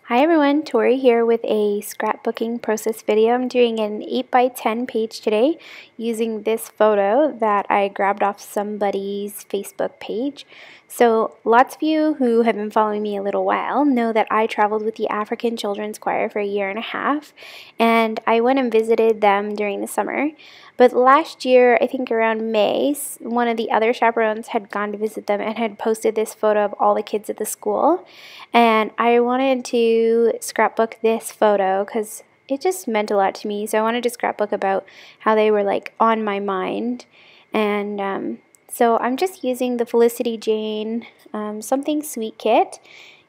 Hi everyone, Tori here with a scrapbooking process video. I'm doing an 8x10 page today using this photo that I grabbed off somebody's Facebook page. So lots of you who have been following me a little while know that I traveled with the African Children's Choir for a year and a half, and I went and visited them during the summer. But last year, I think around May, one of the other chaperones had gone to visit them and had posted this photo of all the kids at the school. And I wanted to scrapbook this photo because it just meant a lot to me. So I wanted to scrapbook about how they were like on my mind. And so I'm just using the Felicity Jane Something Sweet kit,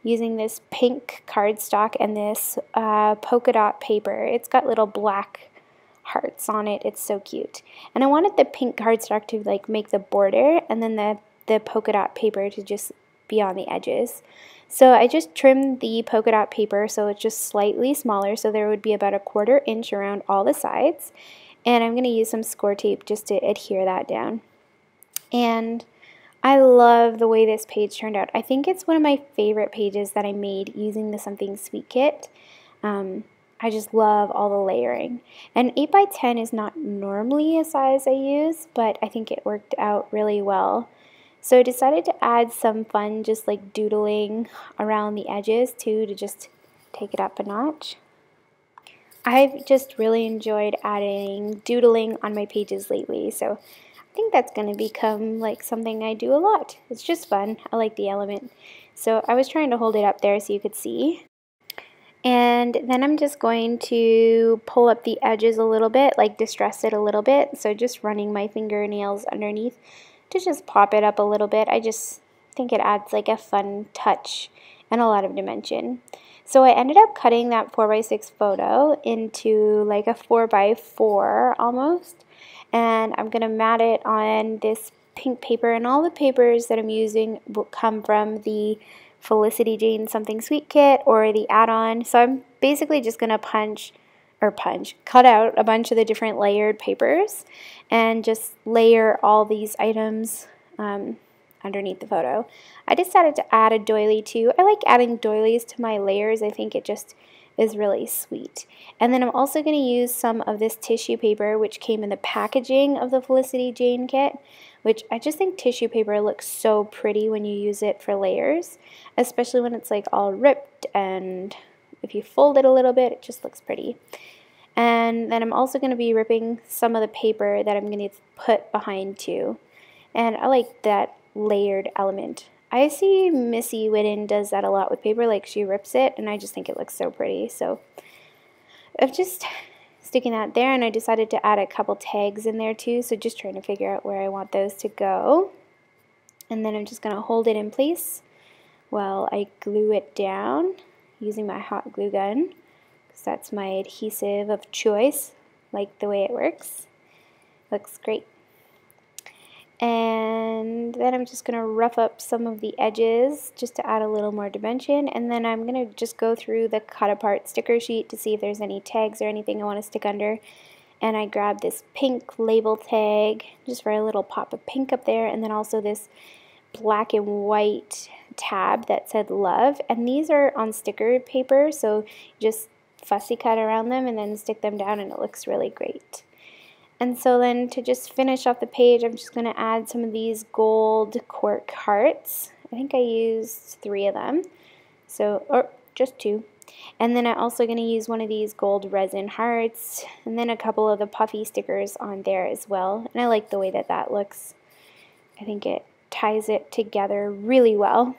using this pink cardstock and this polka dot paper. It's got little black hearts on it. It's so cute. And I wanted the pink cardstock to like make the border, and then the polka dot paper to just be on the edges. So I just trimmed the polka dot paper so it's just slightly smaller, so there would be about a 1/4 inch around all the sides. And I'm going to use some score tape just to adhere that down. And I love the way this page turned out. I think it's one of my favorite pages that I made using the Something Sweet kit. I just love all the layering. And 8x10 is not normally a size I use, but I think it worked out really well. So I decided to add some fun, just like doodling around the edges too, to just take it up a notch. I've just really enjoyed adding doodling on my pages lately, so I think that's going to become like something I do a lot. It's just fun. I like the element. So I was trying to hold it up there so you could see. And then I'm just going to pull up the edges a little bit, like distress it a little bit. So just running my fingernails underneath to just pop it up a little bit. I just think it adds like a fun touch and a lot of dimension. So I ended up cutting that 4x6 photo into like a 4x4 almost. And I'm going to mat it on this pink paper. And all the papers that I'm using will come from the Felicity Jane Something Sweet kit or the add-on. So I'm basically just going to cut out a bunch of the different layered papers and just layer all these items underneath the photo. I decided to add a doily too. I like adding doilies to my layers. I think it just is really sweet. And then I'm also going to use some of this tissue paper, which came in the packaging of the Felicity Jane kit, which I just think tissue paper looks so pretty when you use it for layers, especially when it's like all ripped, and if you fold it a little bit, it just looks pretty. And then I'm also going to be ripping some of the paper that I'm going to put behind too. And I like that layered element. I see Missy Whitten does that a lot with paper, like she rips it, and I just think it looks so pretty. So I'm just sticking that there, and I decided to add a couple tags in there too, so just trying to figure out where I want those to go. And then I'm just going to hold it in place while I glue it down using my hot glue gun, because that's my adhesive of choice. Like the way it works. Looks great. And then I'm just going to rough up some of the edges just to add a little more dimension, and then I'm going to just go through the cut apart sticker sheet to see if there's any tags or anything I want to stick under. And I grabbed this pink label tag just for a little pop of pink up there, and then also this black and white tab that said love. And these are on sticker paper, so just fussy cut around them and then stick them down, and it looks really great. And so then to just finish off the page, I'm just going to add some of these gold cork hearts. I think I used 3 of them, or just 2. And then I'm also going to use one of these gold resin hearts, and then a couple of the puffy stickers on there as well. And I like the way that that looks. I think it ties it together really well.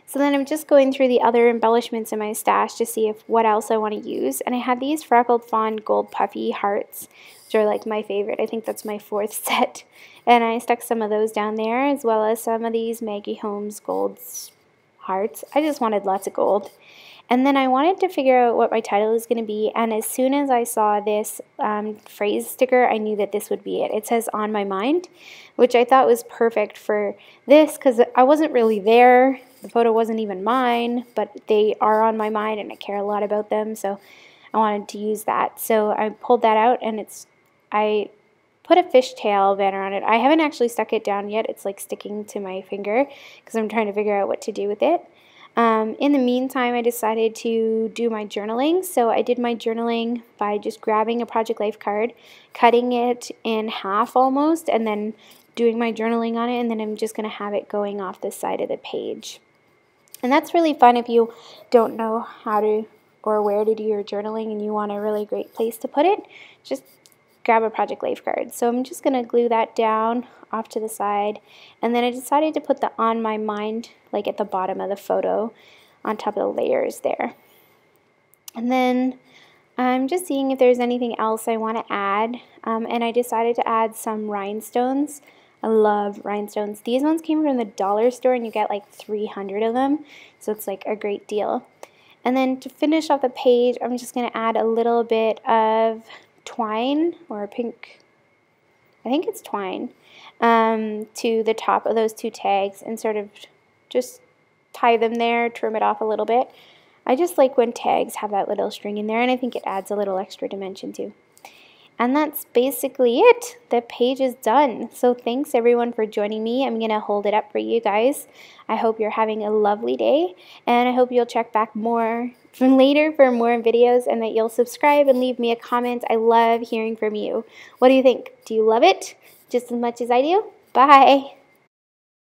So then I'm just going through the other embellishments in my stash to see what else I want to use. And I had these Freckled Fawn gold puffy hearts, which are like my favorite. I think that's my 4th set. And I stuck some of those down there, as well as some of these Maggie Holmes gold hearts. I just wanted lots of gold. And then I wanted to figure out what my title is going to be, and as soon as I saw this phrase sticker, I knew that this would be it. It says "On My Mind," which I thought was perfect for this because I wasn't really there. The photo wasn't even mine, but they are on my mind and I care a lot about them, so I wanted to use that. So I pulled that out, and I put a fishtail banner on it. I haven't actually stuck it down yet. It's like sticking to my finger because I'm trying to figure out what to do with it. In the meantime, I decided to do my journaling. So I did my journaling by just grabbing a Project Life card, cutting it in half almost, and then doing my journaling on it, and then I'm just going to have it going off the side of the page. And that's really fun if you don't know how to or where to do your journaling and you want a really great place to put it. Just grab a Project Life card. So I'm just going to glue that down off to the side. And then I decided to put the On My Mind like at the bottom of the photo on top of the layers there. And then I'm just seeing if there's anything else I want to add. And I decided to add some rhinestones. I love rhinestones. These ones came from the dollar store and you get like 300 of them. So it's like a great deal. And then to finish off the page, I'm just going to add a little bit of twine or pink, I think it's twine, to the top of those two tags and sort of just tie them there, trim it off a little bit. I just like when tags have that little string in there, and I think it adds a little extra dimension too. And that's basically it. The page is done. So thanks everyone for joining me. I'm going to hold it up for you guys. I hope you're having a lovely day, and I hope you'll check back more later for more videos, and that you'll subscribe and leave me a comment. I love hearing from you. What do you think? Do you love it just as much as I do? Bye.